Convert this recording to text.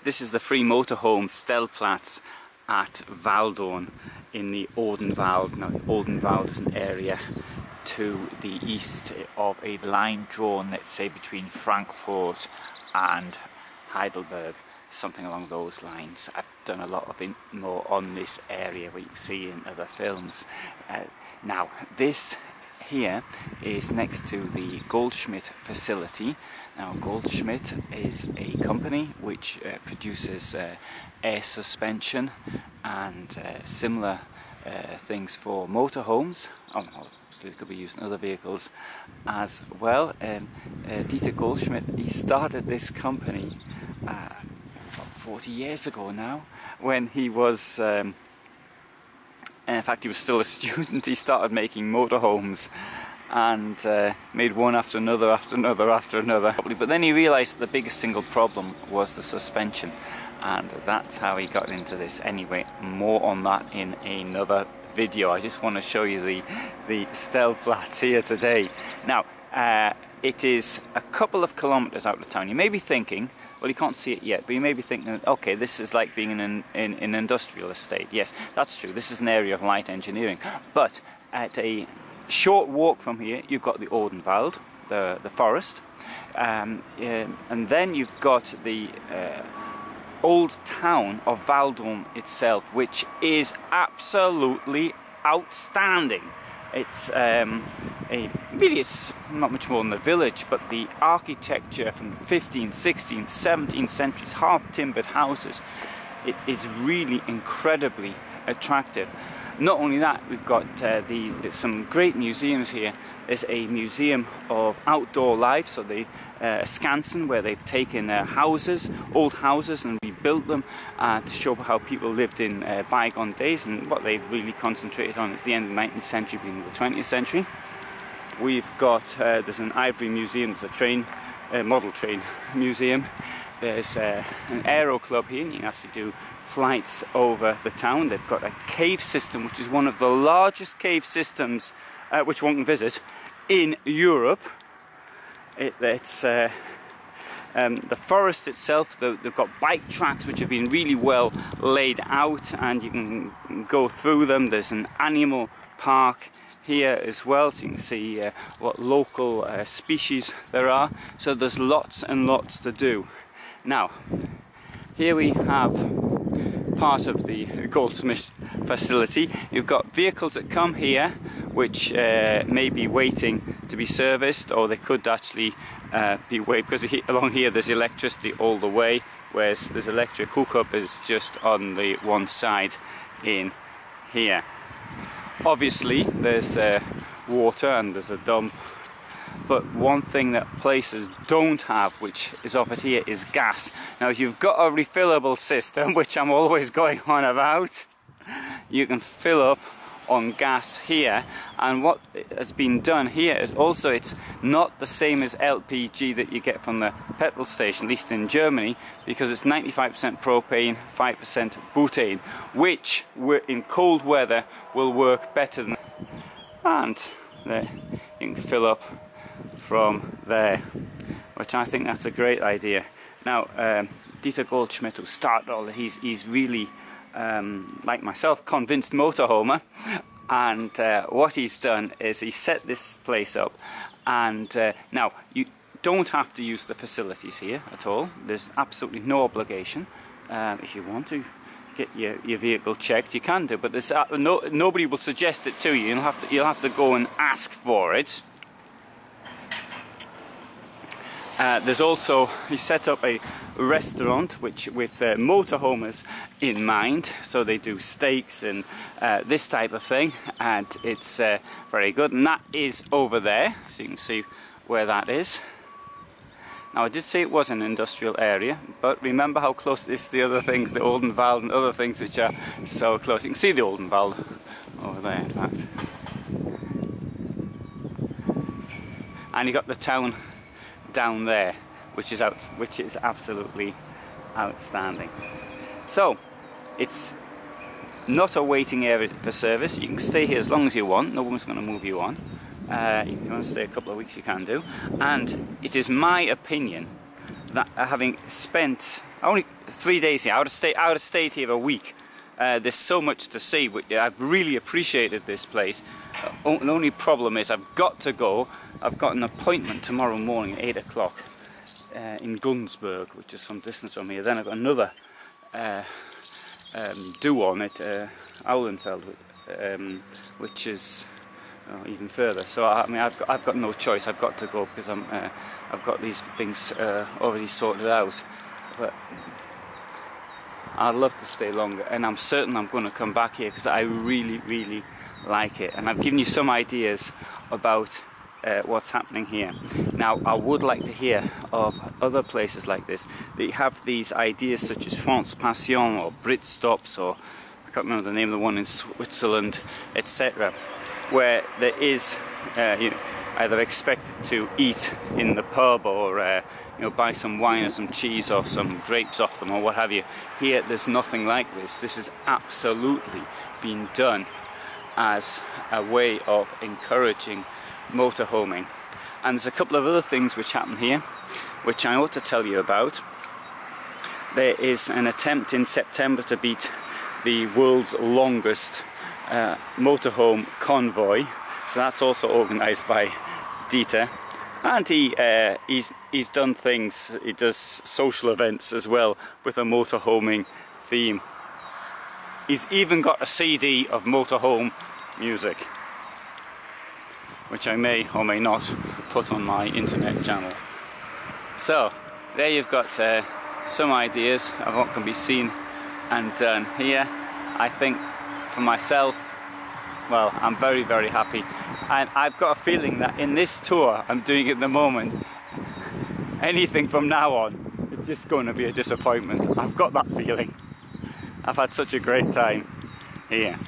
This is the free motorhome stellplatz at Walldürn in the Odenwald. Now, Odenwald is an area to the east of a line drawn, let's say, between Frankfurt and Heidelberg, something along those lines. I've done a lot of more on this area, what you can see in other films. Now, this here is next to the Goldschmidt facility. Now, Goldschmidt is a company which produces air suspension and similar things for motorhomes. Obviously, they could be used in other vehicles as well. Dieter Goldschmidt, he started this company 40 years ago now, when he was in fact, he was still a student. He started making motorhomes and made one after another, after another, after another. But then he realised that the biggest single problem was the suspension, and that's how he got into this. Anyway, more on that in another video. I just want to show you the stellplatz here today. Now, it is a couple of kilometres out of town. You may be thinking, well, you can't see it yet, but you may be thinking, okay, this is like being in an industrial estate. Yes, that's true. This is an area of light engineering. But at a short walk from here, you've got the Odenwald, the forest, and then you've got the old town of Walldürn itself, which is absolutely outstanding. It's really, it's not much more than a village, but the architecture from the 15th, 16th, 17th centuries, half-timbered houses, it is really incredibly attractive. Not only that, we've got some great museums here. There's a museum of outdoor life, so a scansen where they've taken houses, old houses, and rebuilt them to show how people lived in bygone days. And what they've really concentrated on is the end of the 19th century, beginning of the 20th century. We've got there's an ivory museum, there's a model train museum. There's an aero club here, and you can actually do flights over the town. They've got a cave system, which is one of the largest cave systems which one can visit in Europe. It's the forest itself. They've got bike tracks which have been really well laid out, and you can go through them. There's an animal park here as well, so you can see what local species there are. So there's lots and lots to do. Now, here we have part of the Goldschmidt facility. You've got vehicles that come here which may be waiting to be serviced, or they could actually be waiting, because along here there's electricity all the way, whereas this electric hookup is just on the one side in here. Obviously there's water and there's a dump, but one thing that places don't have, which is offered here, is gas. Now, if you've got a refillable system, which I'm always going on about, you can fill up on gas here. And what has been done here is also, it's not the same as LPG that you get from the petrol station, at least in Germany, because it's 95% propane, 5% butane, which in cold weather will work better than. And there, you can fill up from there, which I think that's a great idea. Now, Dieter Goldschmidt, who started all that, he's really, like myself, convinced motorhomer, and what he's done is he set this place up, and now you don't have to use the facilities here at all. There's absolutely no obligation. If you want to get your vehicle checked, you can do, but there's nobody will suggest it to you. You'll have to go and ask for it. There's also, he set up a restaurant with motorhomers in mind, so they do steaks and this type of thing, and it's very good. And that is over there, so you can see where that is. Now, I did say it was an industrial area, but remember how close it is to the other things, the Odenwald and other things which are so close. You can see the Odenwald over there, in fact. And you got the town down there, which is absolutely outstanding. So, it's not a waiting area for service. You can stay here as long as you want. No one's going to move you on. If you want to stay a couple of weeks, you can do. And it is my opinion that having spent only 3 days here. I would have stayed here a week. There's so much to see. I've really appreciated this place. The only problem is I've got to go. I've got an appointment tomorrow morning at 8 o'clock in Gunsberg, which is some distance from here. Then I've got another do on at Odenwald, which is even further. So I mean, I've got no choice. I've got to go because I've got these things already sorted out. But I'd love to stay longer, and I'm certain I'm going to come back here because I really, really like it. And I've given you some ideas about what's happening here. Now, I would like to hear of other places like this that have these ideas such as France Passion or Brit Stops, or I can't remember the name of the one in Switzerland, etc., where there is you know, either expected to eat in the pub or you know, buy some wine or some cheese or some grapes off them or what have you. Here there's nothing like this. This is absolutely being done as a way of encouraging motorhoming. And there's a couple of other things which happen here which I ought to tell you about. There is an attempt in September to beat the world's longest motorhome convoy, so that's also organised by Dieter, and he's done things. He does social events as well with a motorhoming theme. He's even got a CD of motorhome music, which I may or may not put on my internet channel. So there you've got some ideas of what can be seen and done here. I think for myself, well, I'm very, very happy, and I've got a feeling that in this tour I'm doing at the moment, anything from now on, it's just going to be a disappointment. I've got that feeling. I've had such a great time here.